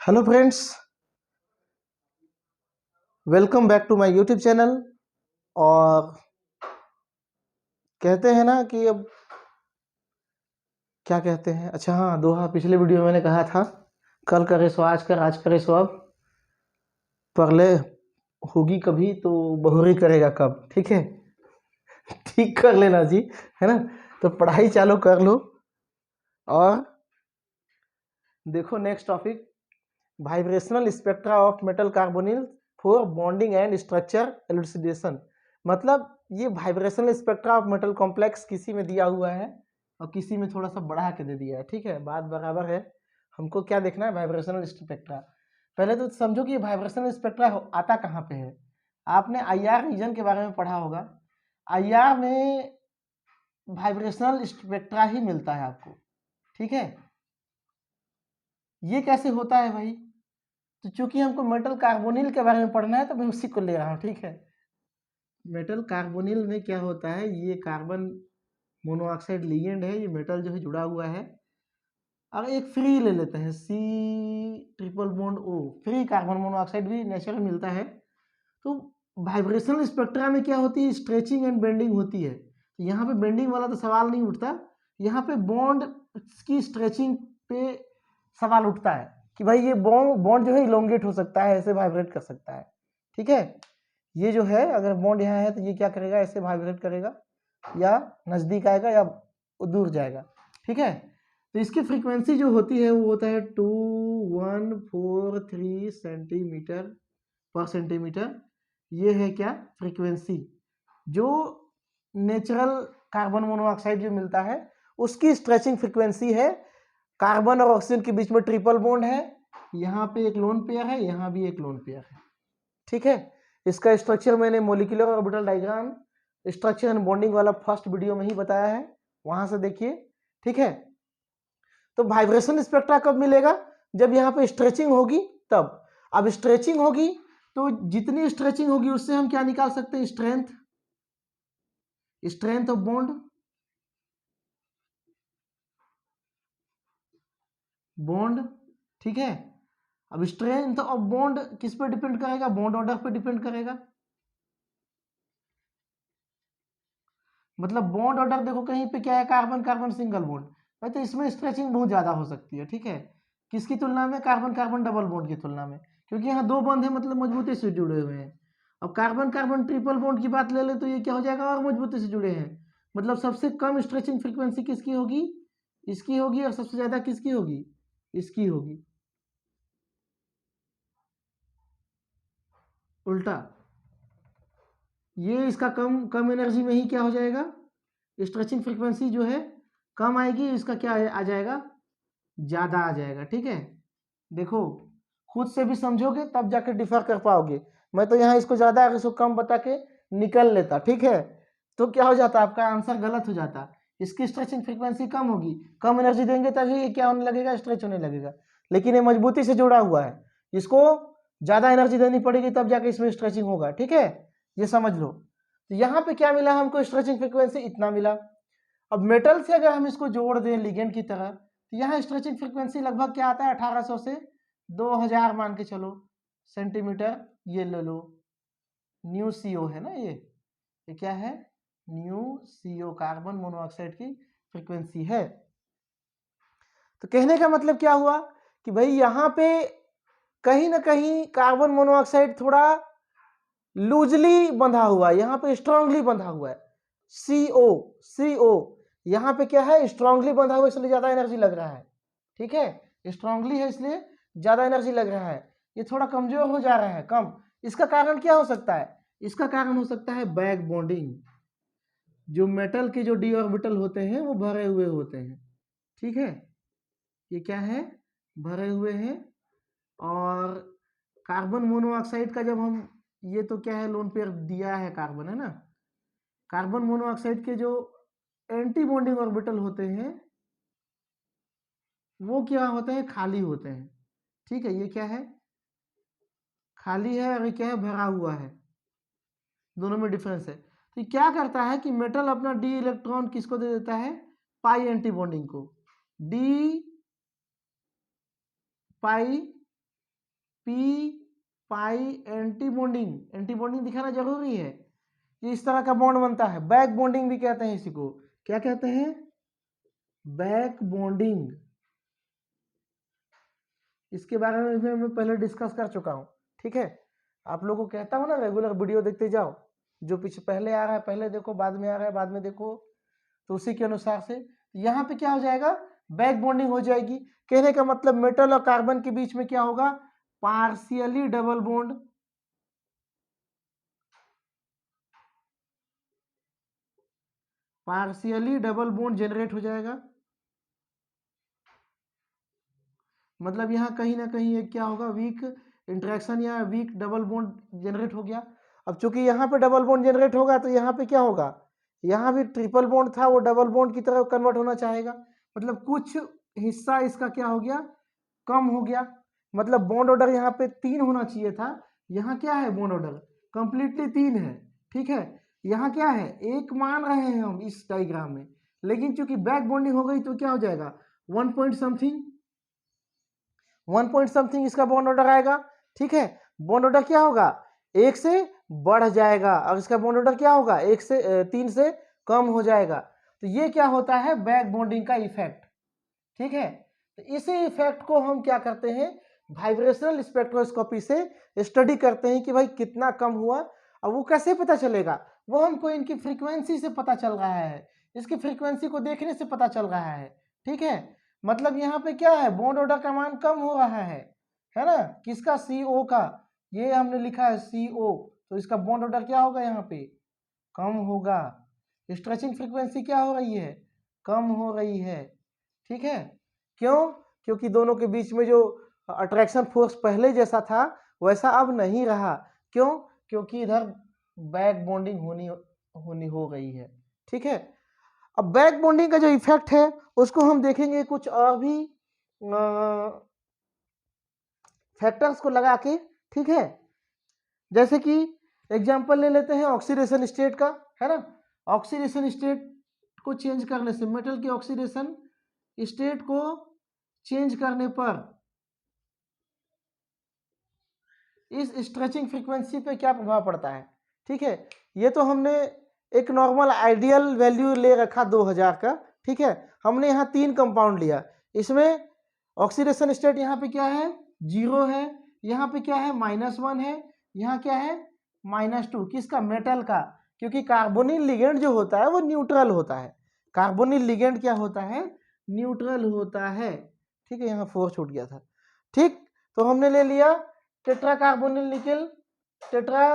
Hello friends, welcome back to my YouTube channel. और कहते हैं ना कि अब क्या कहते हैं, अच्छा हाँ, दोहा पिछले वीडियो में मैंने कहा था, कल करे सो आज कर, आज करे सो अब, परले होगी कभी तो बहुरी करेगा कब। ठीक है, ठीक कर लेना जी, है ना। तो पढ़ाई चालू कर लो। और देखो next topic, vibrational spectra of metal carbonyl for bonding and structure elucidation. मतलब ये vibrational spectra of metal complex किसी में दिया हुआ है और किसी में थोड़ा सा बढ़ा के दे दिया है। ठीक है, बात बराबर है। हमको क्या देखना है, वाइब्रेशनल स्पेक्ट्रा। पहले तो समझो कि ये वाइब्रेशनल स्पेक्ट्रा आता कहाँ पे है। आपने आईआर रीजन के बारे में पढ़ा होगा। आईआर में वाइब्रेशनल स्पेक्ट्रा ही मिलता है आपको। ठीक है, ये कैसे होता है भाई? तो चूंकि हमको मेटल कार्बोनिल के बारे में पढ़ना है तो मैं उसी को ले रहा हूँ। ठीक है, मेटल कार्बोनिल में क्या होता है, ये कार्बन मोनोऑक्साइड लिगेंड है, ये मेटल जो है जुड़ा हुआ है। अब एक फ्री ले लेते हैं, C triple bond O, free carbon monoxide भी नेचर में मिलता है। तो वाइब्रेशनल स्पेक्ट्रा में क्या होती है, स्ट्रेचिंग एंड बेंडिंग होती है। तो यहाँ पे बेंडिंग वाला तो सवाल नहीं उठता, यहाँ पे बॉन्ड की स्ट्रेचिंग पे सवाल उठता है कि भाई ये बॉन्ड बॉन्ड जो है इलोंगेट हो सकता है, ऐसे वाइब्रेट कर सकता है। ठीक है, ये जो है अगर बॉन्ड यहाँ है तो ये क्या करेगा, ऐसे वाइब्रेट करेगा, या नजदीक आएगा या दूर जाएगा। ठीक है, तो इसकी फ्रीक्वेंसी जो होती है वो होता है 2143 सेंटीमीटर पर सेंटीमीटर। ये है क्या, फ्रीक्वेंसी। जो नेचुरल कार्बन मोनोऑक्साइड जो मिलता है उसकी स्ट्रेचिंग फ्रीक्वेंसी है। कार्बन और ऑक्सीजन के बीच में ट्रिपल बॉन्ड है, यहाँ पे एक लोन पेयर है, यहाँ भी एक लोन पेयर है। ठीक है, इसका स्ट्रक्चर मैंने molecular orbital diagram structure and bonding वाला फर्स्ट वीडियो में ही बताया है, वहां से देखिए। ठीक है, तो वाइब्रेशन स्पेक्ट्रा कब मिलेगा, जब यहाँ पे स्ट्रेचिंग होगी तब। अब स्ट्रेचिंग होगी तो जितनी स्ट्रेचिंग होगी उससे हम क्या निकाल सकते हैं, strength, strength of bond, bond. ठीक है, अब स्ट्रेंथ ऑफ बॉन्ड किस पे डिपेंड करेगा, बॉन्ड ऑर्डर पे डिपेंड करेगा। मतलब बॉन्ड ऑर्डर देखो कहीं पे क्या है, कार्बन कार्बन सिंगल बॉन्ड भाई, तो इसमें स्ट्रेचिंग बहुत ज्यादा हो सकती है। ठीक है, किसकी तुलना में, कार्बन कार्बन डबल बॉन्ड की तुलना में, क्योंकि यहाँ दो बॉन्ड है, मतलब मजबूती से जुड़े हुए हैं। अब कार्बन कार्बन ट्रिपल बॉन्ड की बात ले ले तो ये क्या हो जाएगा, और मजबूती से जुड़े हैं। मतलब सबसे कम स्ट्रेचिंग फ्रीक्वेंसी किसकी होगी, इसकी होगी, और सबसे ज्यादा किसकी होगी, इसकी होगी। उल्टा, ये इसका कम कम एनर्जी में ही क्या हो जाएगा, स्ट्रेचिंग फ्रीक्वेंसी जो है कम आएगी, इसका क्या आ जाएगा, ज्यादा आ जाएगा। ठीक है, देखो खुद से भी समझोगे तब जाके डिफर कर पाओगे। मैं तो यहाँ इसको ज्यादा है इसको कम बता के निकल लेता। ठीक है, तो क्या हो जाता, आपका आंसर गलत हो जाता। इसकी स्ट्रेचिंग फ्रीक्वेंसी कम होगी, कम एनर्जी देंगे तभी ये क्या होने लगेगा, स्ट्रेच होने लगेगा। लेकिन ये मजबूती से जुड़ा हुआ है, इसको ज्यादा एनर्जी देनी पड़ेगी तब जाके इसमें स्ट्रेचिंग होगा। ठीक है, ये समझ लो। तो यहाँ पे क्या मिला हमको, स्ट्रेचिंग फ्रीक्वेंसी इतना मिला। अब मेटल से अगर हम इसको जोड़ दें लिगेंड की तरह, तो यहाँ स्ट्रेचिंग फ्रीक्वेंसी लगभग क्या आता है, 1800 से 2000 मान के चलो सेंटीमीटर। ये ले लो, न्यू सीओ है ना, ये क्या है, न्यू सीओ कार्बन मोनोऑक्साइड की फ्रीक्वेंसी है। तो कहने का मतलब क्या हुआ कि भाई यहाँ पे कहीं ना कहीं कार्बन मोनोऑक्साइड थोड़ा लूजली बंधा हुआ है, यहाँ पे स्ट्रांगली बंधा हुआ है। सीओ सीओ यहाँ पे क्या है, स्ट्रांगली बंधा हुआ, इसलिए ज्यादा एनर्जी लग रहा है। ठीक है, स्ट्रांगली है इसलिए ज्यादा एनर्जी लग रहा है। ये थोड़ा कमजोर हो जा रहा है, कम। इसका कारण क्या हो सकता है, इसका कारण हो सकता है बैक बॉन्डिंग। जो मेटल के जो डी ऑर्बिटल होते हैं वो भरे हुए होते हैं। ठीक है, ये क्या है, भरे हुए हैं। और कार्बन मोनोऑक्साइड का जब हम, ये तो क्या है, लोन पेयर दिया है कार्बन, है ना। कार्बन मोनोऑक्साइड के जो एंटी बॉन्डिंग ऑर्बिटल होते हैं वो क्या होते हैं, खाली होते हैं। ठीक है, ये क्या है, खाली है, और ये क्या है, भरा हुआ है। दोनों में डिफरेंस है। तो क्या करता है कि मेटल अपना डी इलेक्ट्रॉन किसको दे देता है, पाई एंटी बॉन्डिंग को। डी पाई पी पाई एंटी बॉन्डिंग दिखाना जरूरी है। ये इस तरह का बॉन्ड बनता है, बैक बॉन्डिंग भी कहते हैं इसी को। क्या कहते हैं? Back bonding. इसके बारे में मैं पहले डिस्कस कर चुका हूं, ठीक है। आप लोगों को कहता हूं ना रेगुलर वीडियो देखते जाओ, जो पीछे पहले आ रहा है पहले देखो, बाद में आ रहा है बाद में देखो, तो उसी के अनुसार से यहाँ पे क्या हो जाएगा, बैक बॉन्डिंग हो जाएगी। कहने का मतलब मेटल और कार्बन के बीच में क्या होगा, पार्शियली डबल बॉन्ड, जनरेट हो जाएगा। मतलब यहाँ कहीं ना कहीं एक क्या होगा, वीक इंटरेक्शन या वीक डबल बॉन्ड जनरेट हो गया। अब चूंकि यहाँ पे डबल बॉन्ड जनरेट होगा तो यहाँ पे क्या होगा, यहाँ भी ट्रिपल बॉन्ड था वो डबल बॉन्ड की तरफ कन्वर्ट होना चाहेगा, मतलब कुछ हिस्सा इसका क्या हो गया, कम हो गया। मतलब बॉन्ड ऑर्डर यहाँ पे 3 होना चाहिए था, यहाँ क्या है बॉन्ड ऑर्डर कंप्लीटली 3 है, ठीक है। यहाँ क्या है, 1 मान रहे हैं हम इस डायग्राम में, लेकिन चूंकि बैक बॉन्डिंग हो गई तो क्या हो जाएगा, 1 पॉइंट समथिंग इसका बॉन्ड ऑर्डर आएगा, ठीक है। बॉन्ड ऑर्डर क्या होगा, 1 से बढ़ जाएगा, और इसका बॉन्ड ऑर्डर क्या होगा, 3 से कम हो जाएगा। तो ये क्या होता है, बैक बॉन्डिंग का इफेक्ट, ठीक है। तो इसी इफेक्ट को हम क्या करते हैं, वाइब्रेशनल स्पेक्ट्रोस्कोपी से स्टडी करते हैं कि भाई कितना कम हुआ। अब वो कैसे पता चलेगा, वो हमको इनकी फ्रीक्वेंसी से पता चल रहा है, इसकी फ्रीक्वेंसी को देखने से पता चल रहा है, ठीक है। मतलब यहाँ पे क्या है, बॉन्ड ऑर्डर का मान कम हो रहा है ना, किसका, CO का। ये हमने लिखा है CO, तो इसका बॉन्ड ऑर्डर क्या होगा, यहाँ पे कम होगा। स्ट्रेचिंग फ्रीक्वेंसी क्या हो रही है, कम हो रही है, ठीक है। क्यों, क्योंकि दोनों के बीच में जो अट्रैक्शन फोर्स पहले जैसा था वैसा अब नहीं रहा। क्यों, क्योंकि इधर बैक बॉन्डिंग होनी हो गई है, ठीक है। अब बैक बॉन्डिंग का जो इफेक्ट है उसको हम देखेंगे कुछ और भी फैक्टर्स को लगा के, ठीक है। जैसे कि एग्जांपल ले लेते हैं ऑक्सीडेशन स्टेट का, है ना। ऑक्सीडेशन स्टेट को चेंज करने से, मेटल के ऑक्सीडेशन स्टेट को चेंज करने पर इस स्ट्रेचिंग फ्रीक्वेंसी पे क्या प्रभाव पड़ता है, ठीक है। ये तो हमने एक नॉर्मल आइडियल वैल्यू ले रखा 2000 का, ठीक है। हमने यहाँ 3 कंपाउंड लिया, इसमें ऑक्सीडेशन स्टेट यहाँ पे क्या है, 0 है, यहाँ पे क्या है, -1 है, यहाँ क्या है, -2, किसका, मेटल का। क्योंकि कार्बोनिल लिगेंड जो होता है वो न्यूट्रल होता है, कार्बोनिल लिगेंड क्या होता है, न्यूट्रल होता है, ठीक है। यहाँ 4 छूट गया था, ठीक। तो हमने ले लिया tetra carbonyl nickel, tetra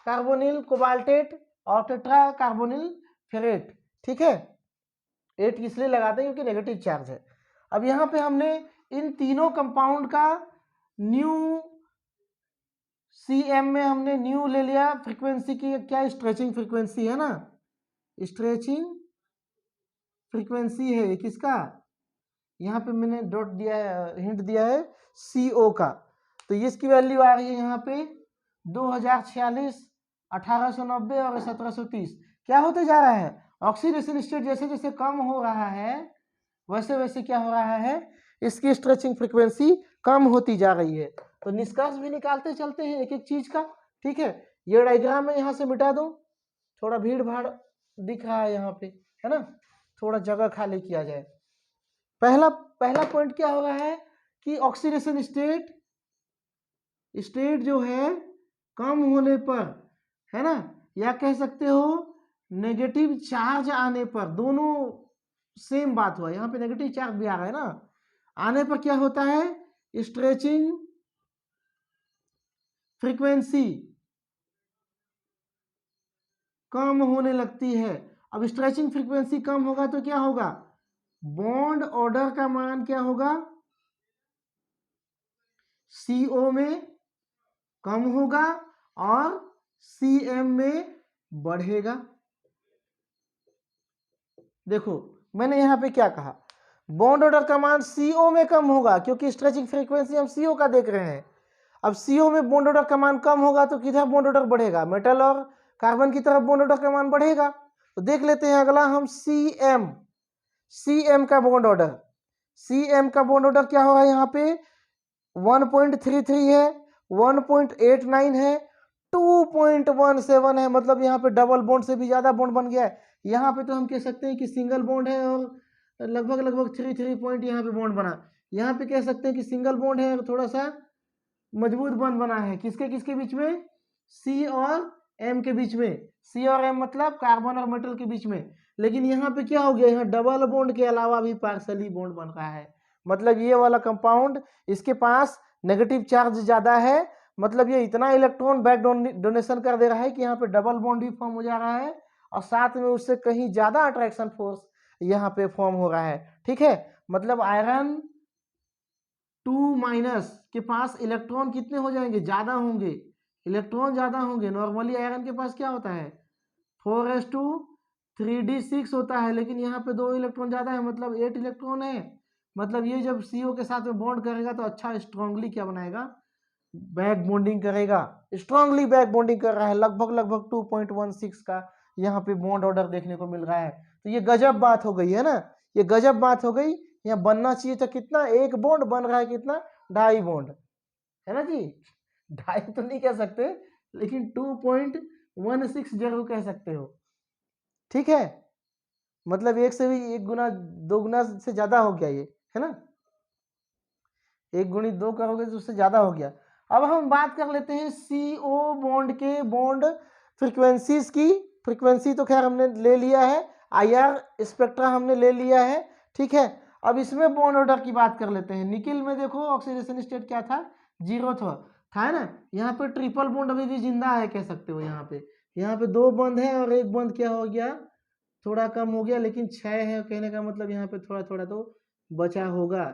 carbonyl cobaltate और टेट्रा कार्बोनिल फेरेट, ठीक है। 8 इसलिए लगाते हैं क्योंकि नेगेटिव चार्ज है। अब यहाँ पे हमने इन तीनों कंपाउंड का न्यू CM में हमने न्यू ले लिया फ्रीक्वेंसी की, क्या स्ट्रेचिंग फ्रीक्वेंसी है ना, स्ट्रेचिंग फ्रीक्वेंसी है किसका, यहाँ पे मैंने डॉट दिया है, हिंट दिया है CO का। तो इसकी वैल्यू आ रही है यहाँ पे 2046, 1890 और 1730। क्या होते जा रहा है, ऑक्सीडेशन स्टेट जैसे जैसे कम हो रहा है वैसे वैसे क्या हो रहा है, इसकी स्ट्रेचिंग फ्रीक्वेंसी कम होती जा रही है। तो निष्कर्ष भी निकालते चलते हैं एक एक चीज का, ठीक है। ये डायग्राम मैं यहाँ से मिटा दूं, थोड़ा भीड़ भाड़ दिख रहा है यहाँ पे, है ना, थोड़ा जगह खाली किया जाए। पहला पॉइंट क्या हो रहा है कि ऑक्सीडेशन स्टेट जो है कम होने पर, है ना, या कह सकते हो नेगेटिव चार्ज आने पर, दोनों सेम बात हुआ, यहाँ पे नेगेटिव चार्ज भी आ रहा है ना, आने पर क्या होता है, स्ट्रेचिंग फ्रीक्वेंसी कम होने लगती है। अब स्ट्रेचिंग फ्रीक्वेंसी कम होगा तो क्या होगा, बॉन्ड ऑर्डर का मान क्या होगा, CO में कम होगा और CM में बढ़ेगा। देखो मैंने यहाँ पे क्या कहा, बॉन्ड ऑर्डर का मान CO में कम होगा क्योंकि स्ट्रेचिंग फ्रीक्वेंसी हम CO का देख रहे हैं। अब CO में बॉन्ड ऑर्डर का मान कम होगा तो किधर बॉन्ड ऑर्डर बढ़ेगा, मेटल और कार्बन की तरफ बॉन्ड ऑर्डर का मान बढ़ेगा। तो देख लेते हैं अगला हम CM का बॉन्ड ऑर्डर, CM का बॉन्ड ऑर्डर क्या होगा, यहाँ पे 1.33 है 1.89 है, 2.17 है, मतलब यहाँ पे डबल बॉन्ड से भी ज़्यादा बॉन्ड बन गया है। यहाँ पे तो हम कह सकते हैं कि सिंगल बॉन्ड है और लगभग 3 पॉइंट यहाँ पे बॉन्ड बना। यहाँ पे कह सकते हैं कि सिंगल बॉन्ड है और थोड़ा सा मजबूत बॉन्ड बना है। किसके किसके बीच में? सी और एम के बीच में। सी और एम मतलब कार्बन और मेटल के बीच में। लेकिन यहाँ पे क्या हो गया, यहाँ डबल बॉन्ड के अलावा भी पार्सली बॉन्ड बन रहा है। मतलब ये वाला कंपाउंड, इसके पास नेगेटिव चार्ज ज्यादा है, मतलब ये इतना इलेक्ट्रॉन बैक डोनेशन कर दे रहा है कि यहाँ पे डबल बॉन्ड भी फॉर्म हो जा रहा है और साथ में उससे कहीं ज्यादा अट्रैक्शन फोर्स यहाँ पे फॉर्म हो रहा है। ठीक है, मतलब आयरन 2- के पास इलेक्ट्रॉन कितने हो जाएंगे? ज्यादा होंगे, इलेक्ट्रॉन ज्यादा होंगे। नॉर्मली आयरन के पास क्या होता है? 4s2 3d6 होता है, लेकिन यहाँ पे 2 इलेक्ट्रॉन ज्यादा है, मतलब 8 इलेक्ट्रॉन है। मतलब ये जब CO के साथ में बॉन्ड करेगा तो अच्छा स्ट्रांगली क्या बनाएगा? बैक बॉन्डिंग करेगा। स्ट्रांगली बैक बॉन्डिंग कर रहा है, लगभग 2.16 का यहाँ पे बॉन्ड ऑर्डर देखने को मिल रहा है। तो ये गजब बात हो गई है ना, ये गजब बात हो गई। यहाँ बनना चाहिए था कितना? 1 बॉन्ड, बन रहा है कितना? 2.5 बॉन्ड, है ना जी। 2.5 तो नहीं कह सकते, लेकिन 2.16 जरूर कह सकते हो। ठीक है, मतलब 1 से भी 1 गुना 2 गुना से ज्यादा हो गया ये, है ना। 1 गुणित 2 करोगे तो उससे ज्यादा हो गया। अब हम बात कर लेते हैं CO बॉन्ड के बॉन्ड फ्रीक्वेंसीज की। फ्रीक्वेंसी तो खैर हमने ले लिया है, IR स्पेक्ट्रा हमने ले लिया है। ठीक है, अब इसमें बॉन्ड ऑर्डर की बात कर लेते हैं। निकिल में देखो ऑक्सीडेशन स्टेट क्या था? 0 था है ना। यहाँ पे ट्रिपल बॉन्ड अभी भी जिंदा है, कह सकते हो। यहाँ पे 2 बंद है और 1 बंद क्या हो गया? थोड़ा कम हो गया, लेकिन 6 है, कहने का मतलब यहाँ पे थोड़ा थोड़ा तो बचा होगा।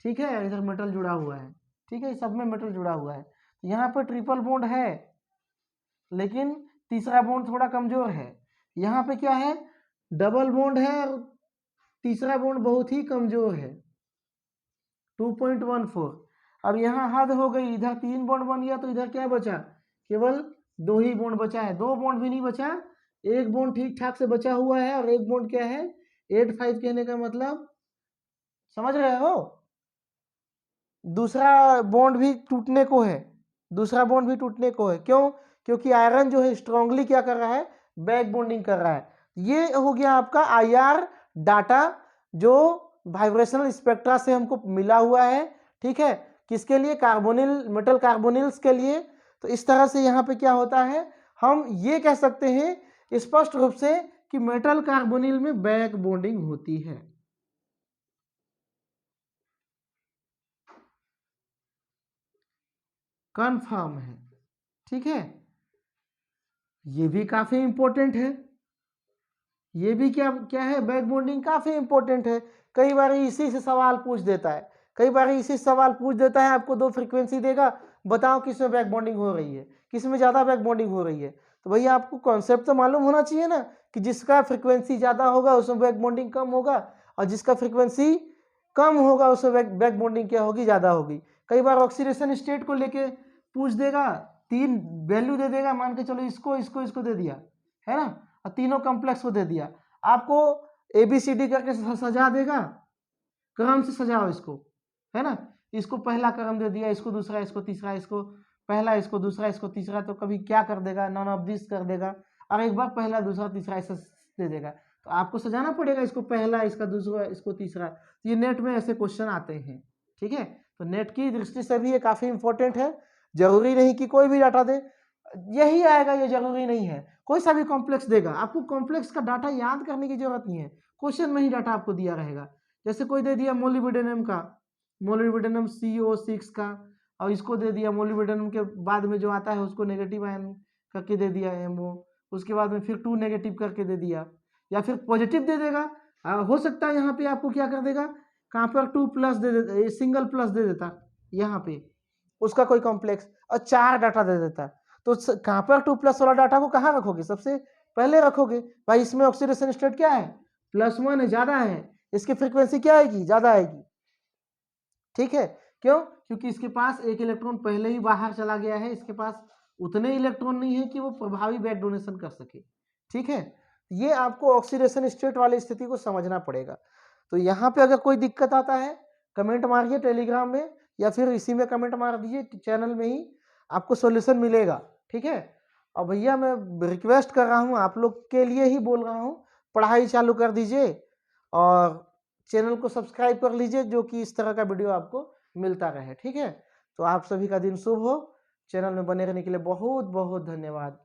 ठीक है, इधर मेटल जुड़ा हुआ है। ठीक है, सब में मेटल जुड़ा हुआ है। यहाँ पे ट्रिपल बॉन्ड है, लेकिन तीसरा बॉन्ड थोड़ा कमजोर है। यहाँ पे क्या है? डबल बॉन्ड है और तीसरा बॉन्ड बहुत ही कमजोर है, 2.14। अब यहाँ हद हो गई, इधर 3 बॉन्ड बन गया तो इधर क्या बचा? केवल 2 ही बॉन्ड बचा है। 2 बॉन्ड भी नहीं बचा, 1 बॉन्ड ठीक ठाक से बचा हुआ है और 1 बॉन्ड क्या है? 8-5 कहने का मतलब समझ रहे हो? दूसरा बॉन्ड भी टूटने को है, दूसरा बॉन्ड भी टूटने को है। क्यों? क्योंकि आयरन जो है स्ट्रांगली क्या कर रहा है? बैक बॉन्डिंग कर रहा है। ये हो गया आपका IR डाटा जो वाइब्रेशनल स्पेक्ट्रा से हमको मिला हुआ है। ठीक है, किसके लिए? कार्बोनिल, मेटल कार्बोनिल्स के लिए। तो इस तरह से यहाँ पे क्या होता है, हम ये कह सकते हैं स्पष्ट रूप से कि मेटल कार्बोनिल में बैक बॉन्डिंग होती है। कन्फर्म है। ठीक है, ये भी काफी इंपॉर्टेंट है। ये भी क्या क्या है? बैक बॉन्डिंग काफी इंपॉर्टेंट है। कई बार इसी से सवाल पूछ देता है, कई बार इसी से सवाल पूछ देता है। आपको 2 फ्रीक्वेंसी देगा, बताओ किस में बैक बॉन्डिंग हो रही है, किस में ज्यादा बैक बॉन्डिंग हो रही है। तो भैया आपको कॉन्सेप्ट तो मालूम होना चाहिए ना कि जिसका फ्रीक्वेंसी ज्यादा होगा उसमें बैक बॉन्डिंग कम होगा, और जिसका फ्रीक्वेंसी कम होगा उसमें बैक बॉन्डिंग क्या होगी? ज्यादा होगी। कई बार ऑक्सीडेशन स्टेट को लेके पूछ देगा, 3 वैल्यू दे देगा, मान के चलो इसको इसको इसको दे दिया, है ना, और तीनों कॉम्प्लेक्स को दे दिया। आपको ABCD करके सजा देगा, क्रम से सजाओ इसको, है ना। इसको पहला क्रम दे दिया, इसको दूसरा, इसको तीसरा, इसको पहला, इसको दूसरा, इसको तीसरा। तो कभी क्या कर देगा? नॉन ऑफ दिस कर देगा, और एक बार पहला दूसरा तीसरा ऐसा दे देगा। तो आपको सजाना पड़ेगा, इसको पहला, इसका दूसरा, इसको तीसरा। ये नेट में ऐसे क्वेश्चन आते हैं। ठीक है, तो नेट की दृष्टि से भी ये काफी इंपॉर्टेंट है। जरूरी नहीं कि कोई भी डाटा दे यही आएगा, ये जरूरी नहीं है। कोई सा भी कॉम्प्लेक्स देगा, आपको कॉम्प्लेक्स का डाटा याद करने की जरूरत नहीं है, क्वेश्चन में ही डाटा आपको दिया रहेगा। जैसे कोई दे दिया मोलिब्डेनम का, मोलिब्डेनम CO6 का, और इसको दे दिया मोलिब्डेनम के बाद में जो आता है उसको नेगेटिव आयन करके दे दिया MO, उसके बाद में फिर 2 नेगेटिव करके दे दिया, या फिर पॉजिटिव दे देगा। हो सकता है यहाँ पे आपको क्या कर देगा, कहाँ पर 2+ दे देता, सिंगल प्लस दे देता यहाँ पे उसका कोई कॉम्प्लेक्स, और 4 डाटा दे देता। तो कहाँ पर 2+ वाला डाटा को कहाँ रखोगे? सबसे पहले रखोगे। भाई इसमें ऑक्सीडेशन स्टेट क्या है? +1 है, ज्यादा है, इसकी फ्रीक्वेंसी क्या आएगी? ज्यादा आएगी। ठीक है, क्यों? क्योंकि इसके पास 1 इलेक्ट्रॉन पहले ही बाहर चला गया है, इसके पास उतने इलेक्ट्रॉन नहीं है कि वो प्रभावी बैक डोनेशन कर सके। ठीक है, ये आपको ऑक्सीडेशन स्टेट वाली स्थिति को समझना पड़ेगा। तो यहाँ पे अगर कोई दिक्कत आता है कमेंट मारिए टेलीग्राम में, या फिर इसी में कमेंट मार दीजिए चैनल में ही, आपको सॉल्यूशन मिलेगा, ठीक है। और भैया मैं रिक्वेस्ट कर रहा हूँ, आप लोग के लिए ही बोल रहा हूँ, पढ़ाई चालू कर दीजिए और चैनल को सब्सक्राइब कर लीजिए, जो कि इस तरह का वीडियो आपको मिलता रहे, ठीक है। तो आप सभी का दिन शुभ हो। चैनल में बने रहने के लिए बहुत बहुत धन्यवाद।